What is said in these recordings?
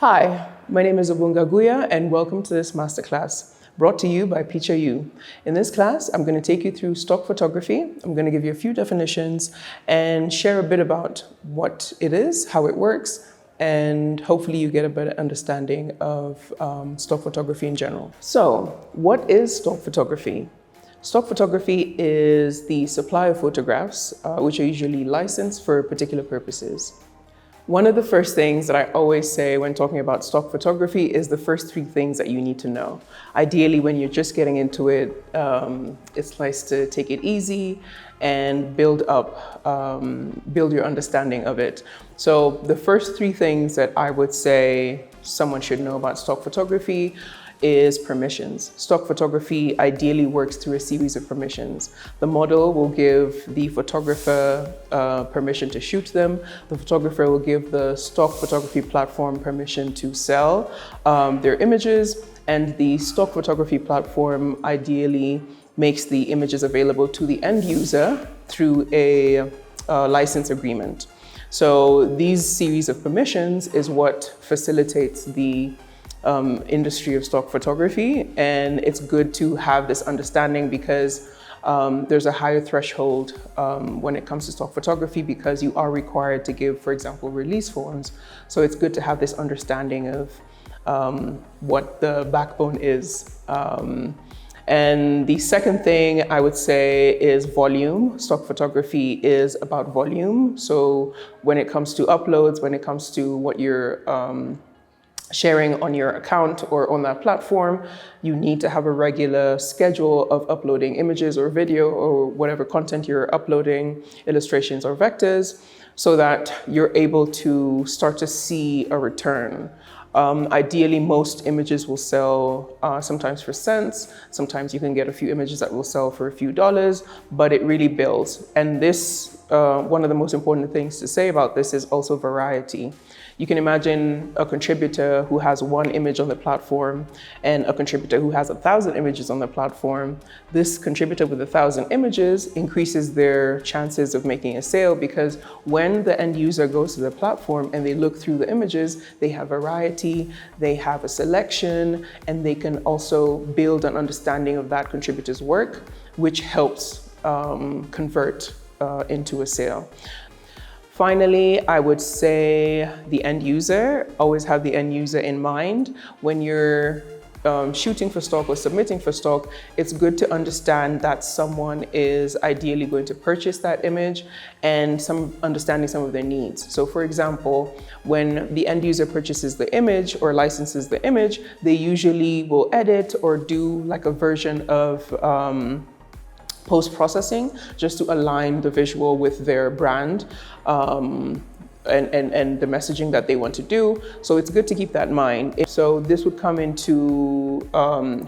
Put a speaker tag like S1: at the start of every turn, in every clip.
S1: Hi, my name is Obuga Guya and welcome to this Masterclass brought to you by PICHA. In this class, I'm going to take you through stock photography. I'm going to give you a few definitions and share a bit about what it is, how it works, and hopefully you get a better understanding of stock photography in general. So, what is stock photography? Stock photography is the supply of photographs, which are usually licensed for particular purposes. One of the first things that I always say when talking about stock photography is the first three things that you need to know. Ideally, when you're just getting into it, it's nice to take it easy and build your understanding of it. So the first three things that I would say someone should know about stock photography is permissions. Stock photography ideally works through a series of permissions. The model will give the photographer permission to shoot them. The photographer will give the stock photography platform permission to sell their images, and the stock photography platform ideally makes the images available to the end user through a license agreement. So these series of permissions is what facilitates the industry of stock photography, and it's good to have this understanding because there's a higher threshold when it comes to stock photography because you are required to give, for example, release forms. So it's good to have this understanding of what the backbone is. And the second thing I would say is volume. Stock photography is about volume. So when it comes to uploads, when it comes to what you're sharing on your account or on that platform, you need to have a regular schedule of uploading images or video or whatever content you're uploading, illustrations or vectors, so that you're able to start to see a return. Ideally, most images will sell sometimes for cents. Sometimes you can get a few images that will sell for a few dollars, but it really builds. And this, one of the most important things to say about this is also variety. You can imagine a contributor who has one image on the platform and a contributor who has 1,000 images on the platform. This contributor with 1,000 images increases their chances of making a sale because when the end user goes to the platform and they look through the images, they have variety, they have a selection, and they can also build an understanding of that contributor's work, which helps convert into a sale. Finally, I would say the end user. Always have the end user in mind. When you're shooting for stock or submitting for stock, it's good to understand that someone is ideally going to purchase that image and understanding some of their needs. So for example, when the end user purchases the image or licenses the image, they usually will edit or do like a version of post-processing just to align the visual with their brand and the messaging that they want to do. So it's good to keep that in mind. So this would come into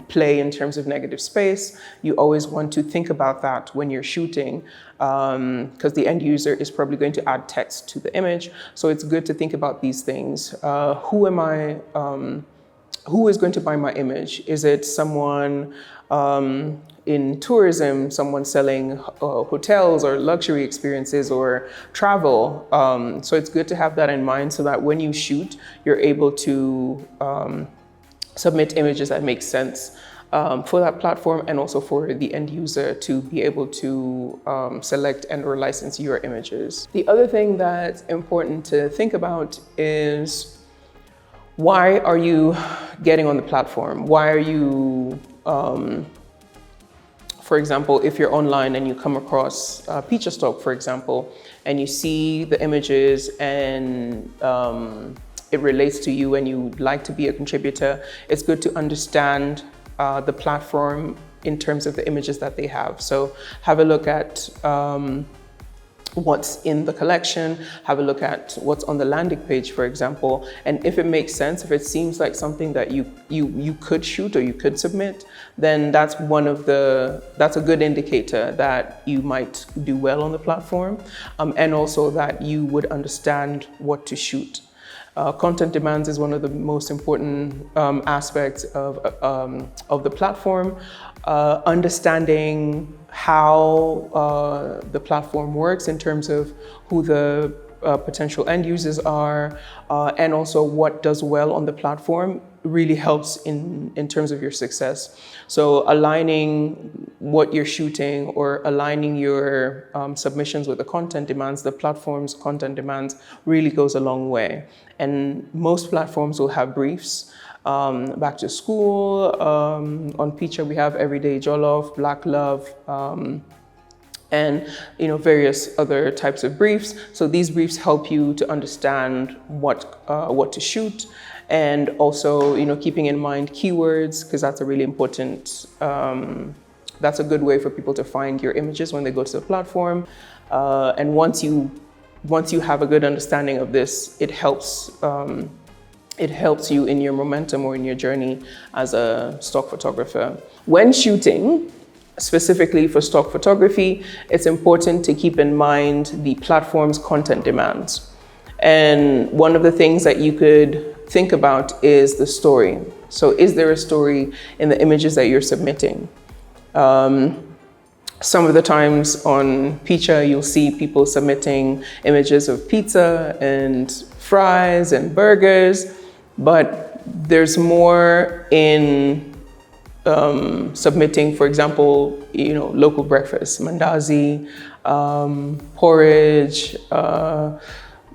S1: play in terms of negative space. You always want to think about that when you're shooting because the end user is probably going to add text to the image. So it's good to think about these things. Who is going to buy my image? Is it someone in tourism, someone selling hotels or luxury experiences or travel? So it's good to have that in mind so that when you shoot, you're able to submit images that make sense for that platform and also for the end user to be able to select and or license your images. The other thing that's important to think about is why are you getting on the platform? Why are you, for example, if you're online and you come across PICHA Stock, for example, and you see the images and it relates to you and you'd like to be a contributor, it's good to understand the platform in terms of the images that they have. So have a look at what's in the collection, have a look at what's on the landing page, for example, and if it makes sense, if it seems like something that you could shoot or you could submit, then that's a good indicator that you might do well on the platform, and also that you would understand what to shoot. Content demands is one of the most important aspects of the platform. Understanding how the platform works in terms of who the potential end users are, and also what does well on the platform really helps in terms of your success. So aligning what you're shooting or aligning your submissions with the content demands, the platform's content demands, really goes a long way. And most platforms will have briefs. Back to school, on PICHA we have Everyday Jollof, Black Love, and various other types of briefs. So these briefs help you to understand what to shoot, and also keeping in mind keywords, because that's a really important. That's a good way for people to find your images when they go to the platform. And once you have a good understanding of this, it helps. It helps you in your momentum or in your journey as a stock photographer. When shooting, specifically for stock photography, it's important to keep in mind the platform's content demands. And one of the things that you could think about is the story. So is there a story in the images that you're submitting? Some of the times on PICHA, you'll see people submitting images of pizza and fries and burgers, but there's more in submitting, for example, local breakfast, mandazi, porridge,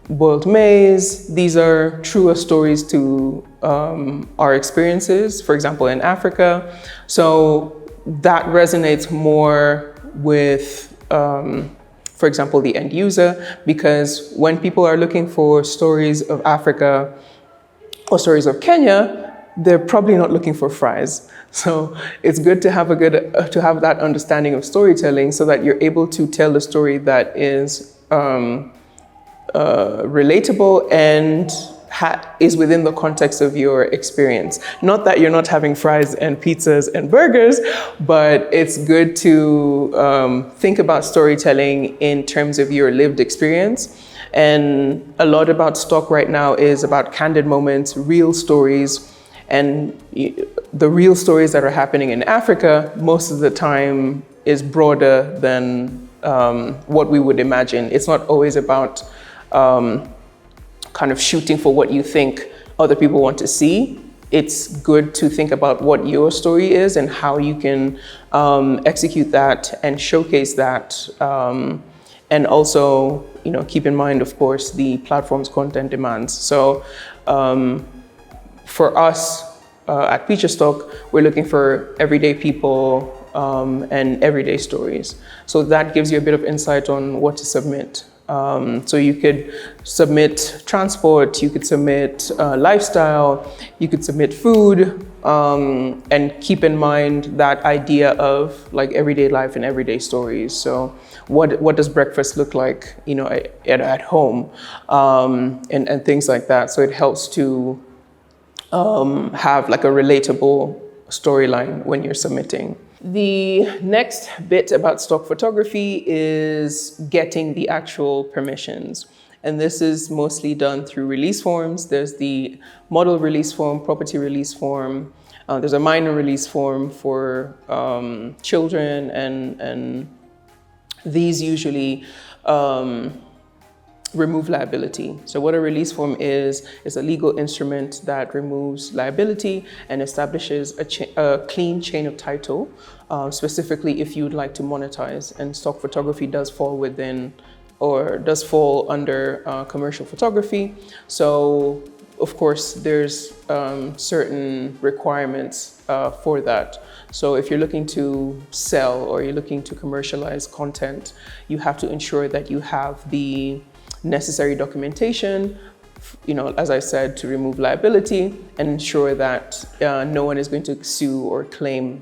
S1: boiled maize. These are truer stories to our experiences, for example, in Africa. So that resonates more with, for example, the end user, because when people are looking for stories of Africa or stories of Kenya, they're probably not looking for fries. So it's good to have that understanding of storytelling, so that you're able to tell a story that is relatable and is within the context of your experience. Not that you're not having fries and pizzas and burgers, but it's good to think about storytelling in terms of your lived experience. And a lot about stock right now is about candid moments, real stories. And the real stories that are happening in Africa, most of the time, is broader than what we would imagine. It's not always about kind of shooting for what you think other people want to see. It's good to think about what your story is and how you can execute that and showcase that. And also, keep in mind, of course, the platform's content demands. So for us at PICHA Stock, we're looking for everyday people and everyday stories. So that gives you a bit of insight on what to submit. So you could submit transport, you could submit lifestyle, you could submit food, and keep in mind that idea of like everyday life and everyday stories. So what does breakfast look like, at home, and things like that. So it helps to have like a relatable storyline when you're submitting. The next bit about stock photography is getting the actual permissions. And this is mostly done through release forms. There's the model release form, property release form. There's a minor release form for children, and these usually remove liability. So what a release form is a legal instrument that removes liability and establishes a clean chain of title, specifically if you'd like to monetize. And stock photography does fall within, or does fall under commercial photography. So of course there's certain requirements for that. So if you're looking to sell or you're looking to commercialize content, you have to ensure that you have the necessary documentation, as I said, to remove liability and ensure that no one is going to sue or claim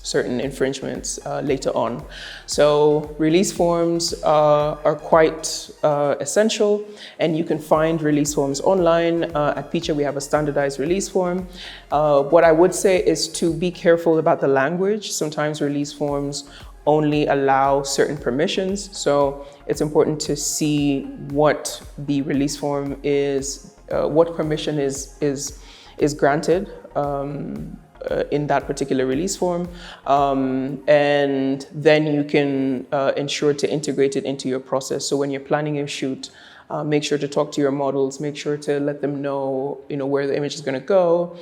S1: certain infringements later on. So release forms are quite essential, and you can find release forms online. At PICHA, we have a standardized release form. What I would say is to be careful about the language. Sometimes release forms only allow certain permissions. So it's important to see what the release form is, what permission is granted in that particular release form. And then you can ensure to integrate it into your process. So when you're planning your shoot, make sure to talk to your models, make sure to let them know, where the image is going to go,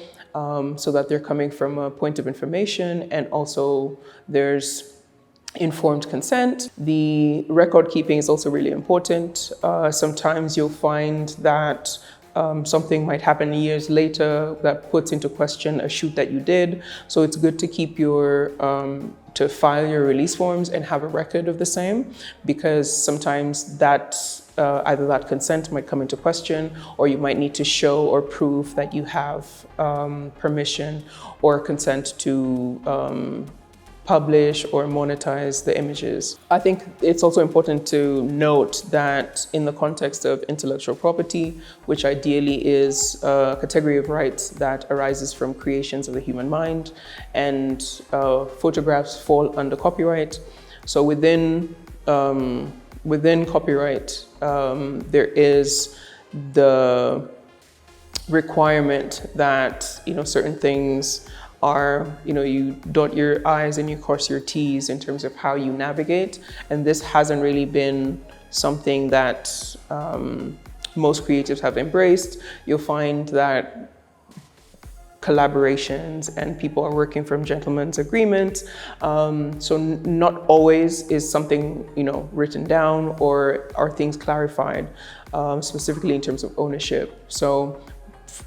S1: so that they're coming from a point of information, and also there's informed consent. The record keeping is also really important. Sometimes you'll find that something might happen years later that puts into question a shoot that you did. So it's good to keep to file your release forms and have a record of the same, because sometimes either that consent might come into question, or you might need to show or prove that you have permission or consent to publish or monetize the images. I think it's also important to note that in the context of intellectual property, which ideally is a category of rights that arises from creations of the human mind, and photographs fall under copyright. So within copyright, there is the requirement that certain things are, you dot your I's and you cross your T's in terms of how you navigate. And this hasn't really been something that most creatives have embraced. You'll find that collaborations and people are working from gentlemen's agreement. So not always is something, written down or are things clarified, specifically in terms of ownership. So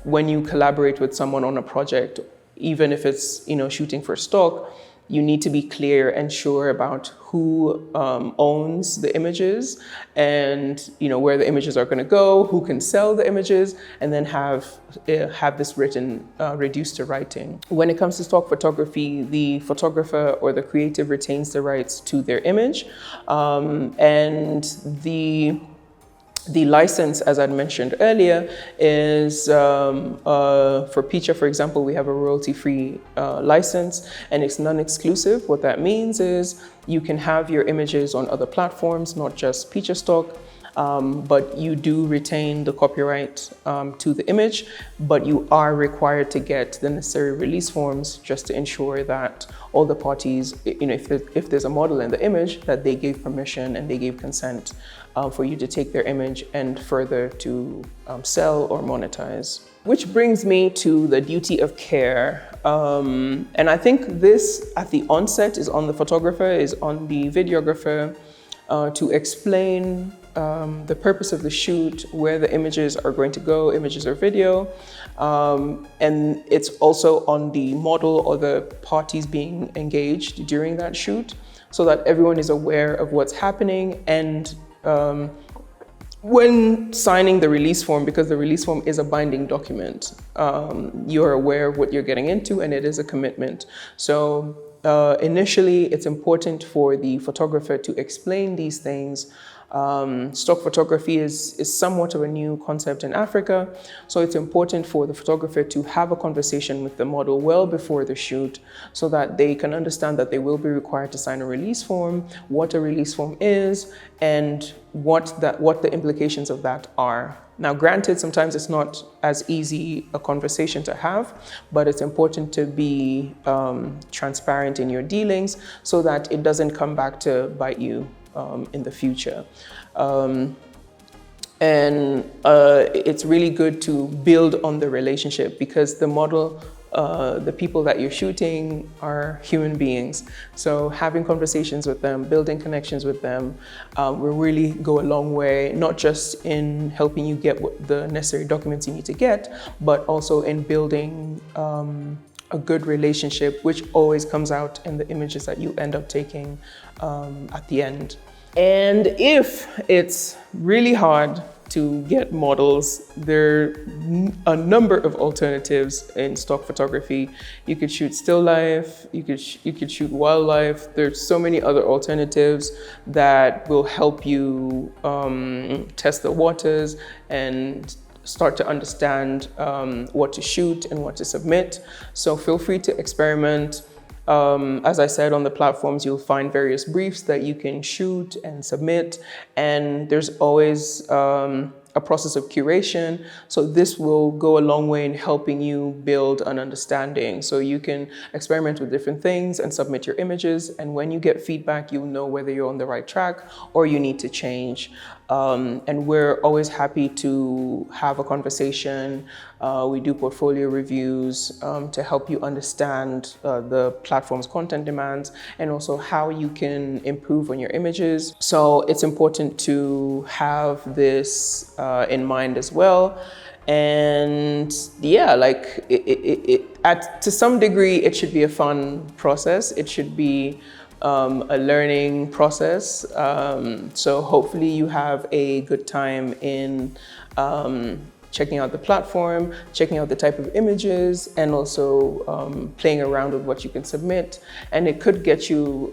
S1: when you collaborate with someone on a project, even if it's, shooting for stock, you need to be clear and sure about who owns the images, and where the images are going to go, who can sell the images, and then have this written, reduced to writing. When it comes to stock photography, the photographer or the creative retains the rights to their image, and the license, as I'd mentioned earlier, is for PICHA, for example, we have a royalty-free license, and it's non-exclusive. What that means is you can have your images on other platforms, not just PICHA Stock, but you do retain the copyright to the image, but you are required to get the necessary release forms just to ensure that all the parties, if there's a model in the image, that they gave permission and they gave consent for you to take their image and further to sell or monetize. Which brings me to the duty of care. And I think this, at the onset, is on the photographer, is on the videographer, to explain the purpose of the shoot, where the images are going to go, images or video. And it's also on the model or the parties being engaged during that shoot, so that everyone is aware of what's happening. And when signing the release form, because the release form is a binding document, you're aware of what you're getting into, and it is a commitment. So initially, it's important for the photographer to explain these things. Stock photography is somewhat of a new concept in Africa, so it's important for the photographer to have a conversation with the model well before the shoot, so that they can understand that they will be required to sign a release form, what a release form is, and what the implications of that are. Now, granted, sometimes it's not as easy a conversation to have, but it's important to be transparent in your dealings, so that it doesn't come back to bite you in the future. And it's really good to build on the relationship, because the model, the people that you're shooting are human beings. So having conversations with them, building connections with them, will really go a long way, not just in helping you get the necessary documents you need to get, but also in building a good relationship, which always comes out in the images that you end up taking at the end. And if it's really hard to get models, there are a number of alternatives in stock photography. You could shoot still life, you could shoot wildlife. There's so many other alternatives that will help you test the waters and start to understand what to shoot and what to submit. So feel free to experiment. As I said, on the platforms, you'll find various briefs that you can shoot and submit. And there's always a a process of curation. So this will go a long way in helping you build an understanding. So you can experiment with different things and submit your images. And when you get feedback, you'll know whether you're on the right track or you need to change. And we're always happy to have a conversation. We do portfolio reviews to help you understand the platform's content demands and also how you can improve on your images. So it's important to have this in mind as well. And yeah, like to some degree, it should be a fun process. It should be a learning process. So hopefully you have a good time in checking out the platform, checking out the type of images, and also playing around with what you can submit. And it could get you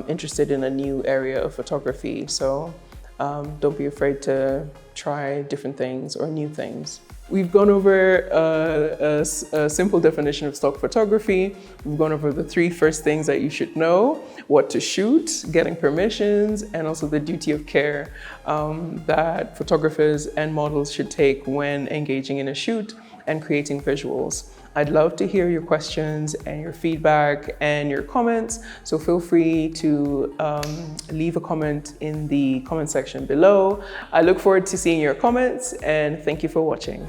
S1: interested in a new area of photography. So don't be afraid to try different things or new things. We've gone over a simple definition of stock photography. We've gone over the 3 first things that you should know: what to shoot, getting permissions, and also the duty of care that photographers and models should take when engaging in a shoot and creating visuals. I'd love to hear your questions and your feedback and your comments. So feel free to leave a comment in the comment section below. I look forward to seeing your comments, and thank you for watching.